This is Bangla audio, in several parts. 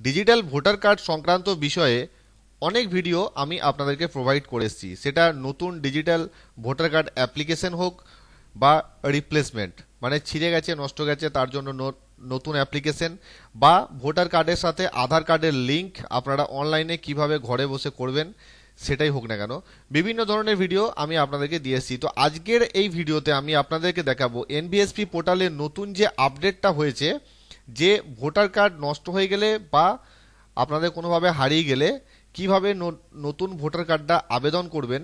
ডিজিটাল ভোটার কার্ড সংক্রান্ত বিষয়ে অনেক ভিডিও আমি আপনাদেরকে প্রোভাইড করে এসেছি, সেটা নতুন ডিজিটাল ভোটার কার্ড অ্যাপ্লিকেশন হোক বা রিপ্লেসমেন্ট, মানে ছিঁড়ে গেছে নষ্ট গেছে তার জন্য নতুন অ্যাপ্লিকেশন, বা ভোটার কার্ডের সাথে আধার কার্ডের লিঙ্ক আপনারা অনলাইনে কিভাবে ঘরে বসে করবেন সেটাই হোক না কেন, বিভিন্ন ধরনের ভিডিও আমি আপনাদেরকে দিয়ে এসেছি। তো আজকের এই ভিডিওতে আমি আপনাদেরকে দেখাবো এনভিএসপি পোর্টালে নতুন যে আপডেটটা হয়েছে, যে ভোটার কার্ড নষ্ট হয়ে গেলে বা আপনাদের কোনোভাবে হারিয়ে গেলে কিভাবে নতুন ভোটার কার্ডটা আবেদন করবেন।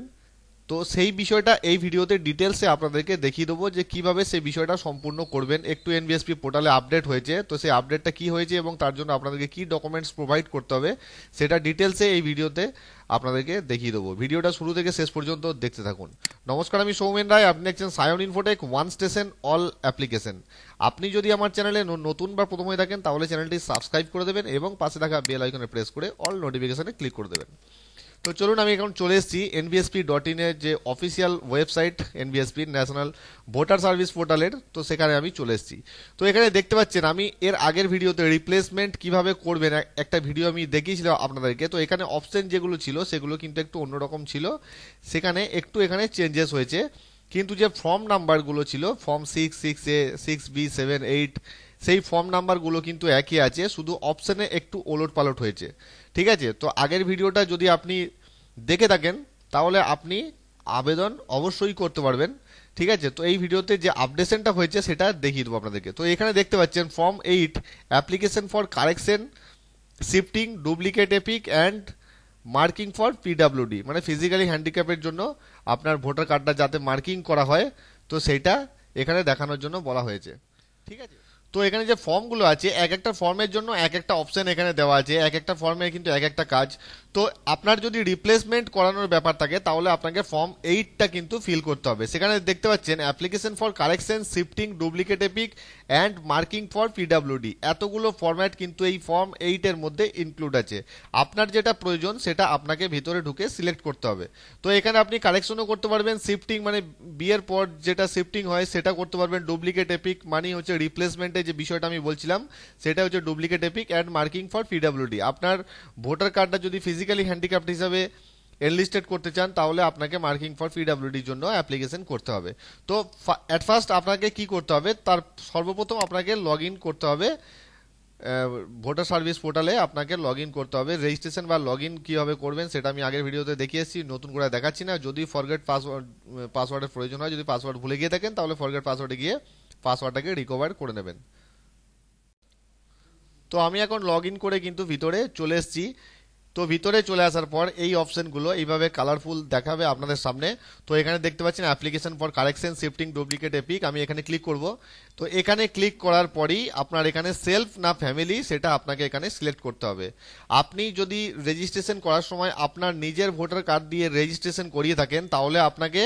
তো সেই বিষয়টা এই ভিডিওতে ডিটেলসে আপনাদেরকে দেখিয়ে দেবো যে কিভাবে সেই বিষয়টা সম্পূর্ণ করবেন। একটু এনভিএসপি পোর্টালে আপডেট হয়েছে, তো সেই আপডেটটা কি হয়েছে এবং তার জন্য আপনাদেরকে কি ডকুমেন্টস প্রোভাইড করতে হবে সেটা ডিটেলসে এই ভিডিওতে আপনাদেরকে দেখিয়ে দেবো। ভিডিওটা শুরু থেকে শেষ পর্যন্ত দেখতে থাকুন। নমস্কার, আমি সৌমেন রায়, আপনি দেখছেন Sayan Infotech, one station all application. আপনি যদি আমার চ্যানেলে নতুন বা প্রথম হয়ে থাকেন তাহলে চ্যানেলটি সাবস্ক্রাইব করে দেবেন এবং পাশে থাকা বেল আইকনে প্রেস করে অল নোটিফিকেশনে ক্লিক করে দেবেন। তো চলুন, আমি এখন চলে এসেছি nbsp.in এর যে official website NVSP national voter service পোর্টালের, তো সেখানে আমি চলে এসেছি। তো এখানে দেখতে পাচ্ছেন আমি এর আগের ভিডিওতে রিপ্লেসমেন্ট কিভাবে করবেন একটা ভিডিও আমি দেখিয়েছিলাম আপনাদেরকে। তো এখানে অপশন যেগুলো ছিল সেগুলো কিন্তু একটু অন্যরকম ছিল, সেখানে একটু এখানে চেঞ্জেস হয়েছে, কিন্তু যে ফর্ম নাম্বারগুলো ছিল ফর্ম 6, 6A, 6B, 7, 8, সেই ফর্ম নাম্বারগুলো কিন্তু একই আছে, শুধু অপশনে একটু ওলট পালট হয়েছে। ঠিক আছে, তো আগের ভিডিওটা যদি আপনি দেখে থাকেন তাহলে আপনি আবেদন অবশ্যই করতে পারবেন। ঠিক আছে, তো এই ভিডিওতে যে আপডেশনটা হয়েছে সেটা দেখিয়ে দেবো আপনাদেরকে। তো এখানে দেখতে পাচ্ছেন form 8 application for correction shifting duplicate epic and marking for PWD, মানে ফিজিক্যালি হ্যান্ডিক্যাপের জন্য আপনার ভোটার কার্ডটা যাতে মার্কিং করা হয়, তো সেইটা এখানে দেখানোর জন্য বলা হয়েছে। ঠিক আছে, তো এখানে যে ফর্মগুলো আছে এক একটা ফর্মের জন্য এক একটা অপশন এখানে দেওয়া আছে, এক একটা ফর্মে কিন্তু এক একটা কাজ। তো আপনার যদি রিপ্লেসমেন্ট করানোর ব্যাপার থাকে তাহলে আপনাকে ফর্ম 8টা কিন্তু ফিল করতে হবে। সেখানে দেখতে পাচ্ছেন application for correction shifting duplicate epic and marking for PWD, এতগুলো ফরম্যাট কিন্তু এই ফর্ম 8 এর মধ্যে ইনক্লুড আছে। আপনার যেটা প্রয়োজন সেটা আপনাকে ভিতরে ঢুকে সিলেক্ট করতে হবে। তো এখানে আপনি কারেকশনও করতে পারবেন, শিফটিং মানে বিয়ের পর যেটা শিফটিং হয় সেটা করতে পারবেন, ডুপ্লিকেট এপিক মানে হচ্ছে রিপ্লেসমেন্টের যে বিষয়টা আমি বলছিলাম সেটা হচ্ছে duplicate epic and marking for PWD. আপনার ভোটার কার্ডটা যদি ফিজিক্যালি হ্যান্ডিক্যাপ্ট হিসাবে এনলিস্টেড করতে চান তাহলে আপনাকে মার্কিং ফর পিডাব্লিউডির জন্য অ্যাপ্লিকেশন করতে হবে। তো অ্যাট ফার্স্ট আপনাকে কি করতে হবে, তার সর্বপ্রথম আপনাকে লগ ইন করতে হবে ভোটার সার্ভিস পোর্টালে, আপনাকে লগ ইন করতে হবে। রেজিস্ট্রেশন বা লগ ইন কীভাবে করবেন সেটা আমি আগের ভিডিওতে দেখিয়েছি, নতুন করে দেখাচ্ছি না। যদি ফরগেট পাসওয়ার্ডের প্রয়োজন হয়, যদি পাসওয়ার্ড ভুলে গিয়ে থাকেন তাহলে ফরগেট পাসওয়ার্ডে গিয়ে পাসওয়ার্ডটাকে রিকভার করে নেবেন। তো আমি এখন লগ ইন করে কিন্তু ভিতরে চলে এসেছি। তো ভিতরে চলে আসার পর এই অপশনগুলো এইভাবে কালারফুল দেখাবে আপনাদের সামনে। তো এখানে দেখতে পাচ্ছেন application for correction shifting duplicate epic, আমি এখানে ক্লিক করব। তো এখানে ক্লিক করার পরই আপনার এখানে সেলফ না ফ্যামিলি সেটা আপনাকে এখানে সিলেক্ট করতে হবে। আপনি যদি রেজিস্ট্রেশন করার সময় আপনার নিজের ভোটার কার্ড দিয়ে রেজিস্ট্রেশন করিয়ে থাকেন তাহলে আপনাকে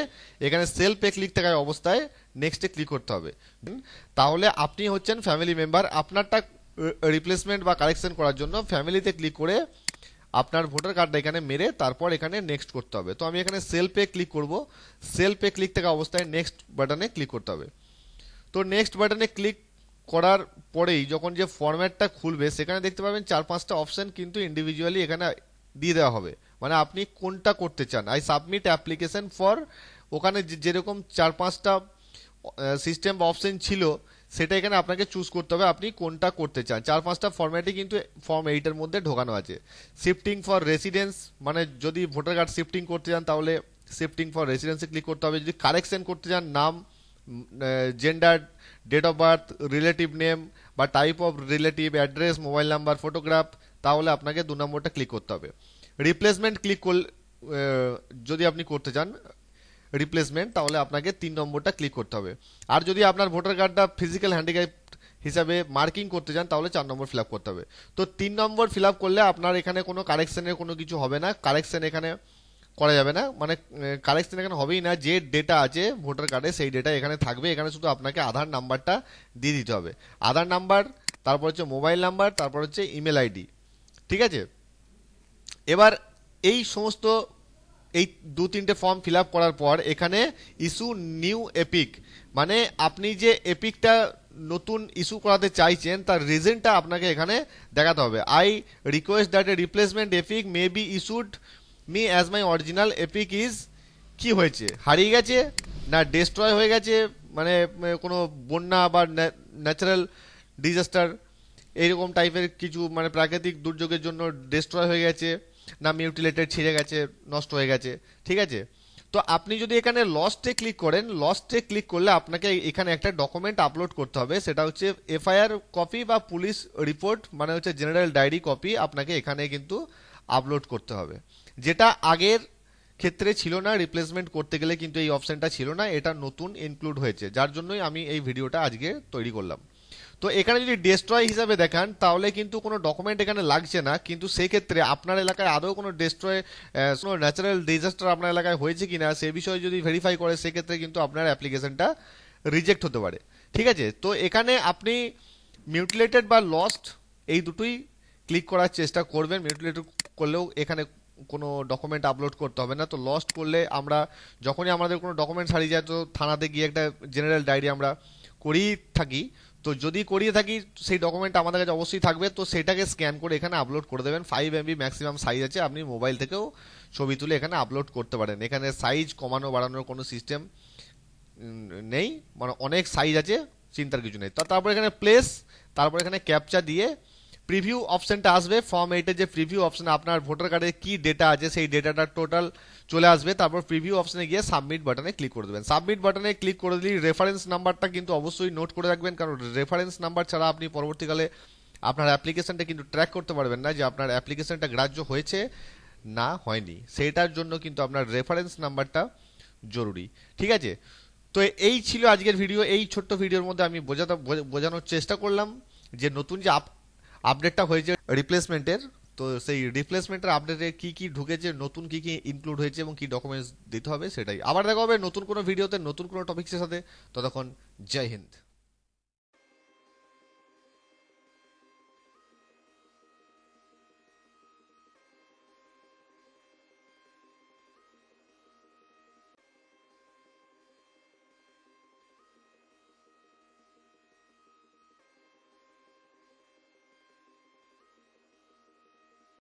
এখানে সেলফে ক্লিক থাকা অবস্থায় নেক্সটে ক্লিক করতে হবে। তাহলে আপনি হচ্ছেন ফ্যামিলি মেম্বার। আপনারটা রিপ্লেসমেন্ট বা কারেকশন করার জন্য ফ্যামিলিতে ক্লিক করে আপনার ভোটার কার্ডটা এখানে মেরে তারপর এখানে নেক্সট করতে হবে। তো আমি এখানে সেলফে ক্লিক করব, সেলফে ক্লিক থাকা অবস্থায় নেক্সট বাটনে ক্লিক করতে হবে। তো নেক্সট বাটনে ক্লিক করার পরেই যখন যে ফরম্যাটটা খুলবে সেখানে দেখতে পাবেন 4-5টা অপশন কিন্তু ইন্ডিভিজুয়ালি এখানে দিয়ে দেওয়া হবে, মানে আপনি কোনটা করতে চান। আই সাবমিট অ্যাপ্লিকেশন ফর, ওখানে যেরকম 4-5টা সিস্টেম বা অপশন ছিল সেটা এখানে আপনাকে চুজ করতে হবে আপনি কোনটা করতে চান। 4-5টা ফরম্যাটই কিন্তু ফর্ম 8 এর মধ্যে ঢোকানো আছে। শিফটিং ফর রেসিডেন্স, মানে যদি ভোটার কার্ড শিফটিং করতে চান তাহলে শিফটিং ফর রেসিডেন্সে ক্লিক করতে হবে। যদি কারেকশন করতে চান নাম, gender, date of birth, relative name বা type of relative, address, mobile number, photograph, তাহলে আপনাকে 2 নম্বরটা ক্লিক করতে হবে। রিপ্লেসমেন্ট ক্লিক করলে যদি আপনি করতে চান রিপ্লেসমেন্ট তাহলে আপনাকে 3 নম্বরটা ক্লিক করতে হবে। আর যদি আপনার ভোটার কার্ডটা ফিজিক্যাল হ্যান্ডিক্যাপ হিসাবে মার্কিং করতে চান তাহলে 4 নম্বর ফিল আপ করতে হবে। তো 3 নম্বর ফিল আপ করলে আপনার এখানে কোনো কারেকশনের কোনো কিছু হবে না, কারেকশন এখানে করা যাবে না, মানে কারেকশন এখানে হবেই না। যে ডেটা আছে ভোটার কার্ডে সেই ডেটা এখানে থাকবে, এখানে শুধু আপনাকে আধার নাম্বারটা দিয়ে দিতে হবে। আধার নাম্বার, তারপর হচ্ছে মোবাইল নাম্বার, তারপর হচ্ছে ইমেল আইডি। ঠিক আছে, এবার এই সমস্ত এই 2-3টে ফর্ম ফিল আপ করার পর এখানে ইস্যু নিউ এপিক, মানে আপনি যে এপিকটা নতুন ইস্যু করাতে চাইছেন তার রিজনটা আপনাকে এখানে দেখাতে হবে। I request that a replacement epic may be issued me as my original epic is, কি হয়েছে, হারিয়ে গেছে না ডেস্ট্রয় হয়ে গেছে, মানে কোনো বন্যা বা ন্যাচারাল ডিজাস্টার এইরকম টাইপের কিছু, মানে প্রাকৃতিক দুর্যোগের জন্য ডেস্ট্রয় হয়ে গেছে, না মিউটিলেটেড ছিঁড়ে গেছে, নষ্ট হয়ে গেছে, ঠিক আছে। তো আপনি যদি এখানে লস্টে ক্লিক করেন, লস্টে ক্লিক করলে আপনাকে এখানে একটা ডকুমেন্ট আপলোড করতে হবে, সেটা হচ্ছে এফআইআর কপি বা পুলিশ রিপোর্ট, মানে হচ্ছে জেনারেল ডায়েরি কপি আপনাকে এখানে কিন্তু আপলোড করতে হবে, যেটা আগের ক্ষেত্রে ছিল না। রিপ্লেসমেন্ট করতে গেলে কিন্তু এই অপশনটা ছিল না, এটা নতুন ইনক্লুড হয়েছে, যার জন্যই আমি এই ভিডিওটা আজকে তৈরি করলাম। তো এখানে যদি ডেস্ট্রয় হিসাবে দেখান তাহলে কিন্তু কোনো ডকুমেন্ট এখানে লাগছে না, কিন্তু সেই ক্ষেত্রে আপনার এলাকায় আদৌ কোনো ডেস্ট্রয়, কোনো ন্যাচারাল ডিজাস্টার আপনার এলাকায় হয়েছে কিনা সে বিষয়ে যদি ভেরিফাই করে সেক্ষেত্রে কিন্তু আপনার অ্যাপ্লিকেশনটা রিজেক্ট হতে পারে, ঠিক আছে। তো এখানে আপনি মিউটিলেটেড বা লস্ট এই দুটোই ক্লিক করার চেষ্টা করবেন। মিউটিলেটেড করলেও এখানে কোনো ডকুমেন্ট আপলোড করতে হবে না। তো লস্ট করলে আমরা যখনই আমাদের কোনো ডকুমেন্টস হারিয়ে যায় তো থানাতে গিয়ে একটা জেনারেল ডায়েরি আমরা করিয়ে থাকি, তো যদি করিয়ে থাকি সেই ডকুমেন্ট আমাদের কাছে অবশ্যই থাকবে, তো সেটাকে স্ক্যান করে এখানে আপলোড করে দেবেন। 5 MB ম্যাক্সিমাম সাইজ আছে, আপনি মোবাইল থেকেও ছবি তুলে এখানে আপলোড করতে পারেন। এখানে সাইজ কমানো বাড়ানোর কোনো সিস্টেম নেই, মানে অনেক সাইজ আছে, চিন্তার কিছু নেই। তারপর এখানে প্লেস, তারপর এখানে ক্যাপচা দিয়ে প্রিভিউ অপশনটা আসবে। ফর্ম 8 যে প্রিভিউ অপশন, আপনার ভোটার কার্ডে কি ডেটা আছে সেই ডেটাটা টোটাল চলে আসবে। তারপর প্রিভিউ অপশনে গিয়ে সাবমিট বাটনে ক্লিক করে দেবেন। সাবমিট বাটনে ক্লিক করে দিলে রেফারেন্স নাম্বারটা কিন্তু অবশ্যই নোট করে রাখবেন, কারণ রেফারেন্স নাম্বার ছাড়া আপনি পরবর্তীকালে আপনার অ্যাপ্লিকেশনটা কিন্তু ট্র্যাক করতে পারবেন না যে আপনার অ্যাপ্লিকেশনটা গ্রাহ্য হয়েছে না হয়নি। সেইটার জন্য কিন্তু আপনার রেফারেন্স নাম্বারটা জরুরি, ঠিক আছে। তো এই ছিল আজকের ভিডিও। এই ছোট্ট ভিডিওর মধ্যে আমি বোঝানোর চেষ্টা করলাম যে নতুন যে আপডেটটা হয়েছে রিপ্লেসমেন্টের, তো সেই রিপ্লেসমেন্টের আপডেটে কি কি ঢুকেছে, নতুন কি কি ইনক্লুড হয়েছে এবং কি ডকুমেন্টস দিতে হবে সেটাই। আবার দেখা হবে নতুন কোনো ভিডিওতে নতুন কোনো টপিক্সের সাথে। ততক্ষণ জয় হিন্দ।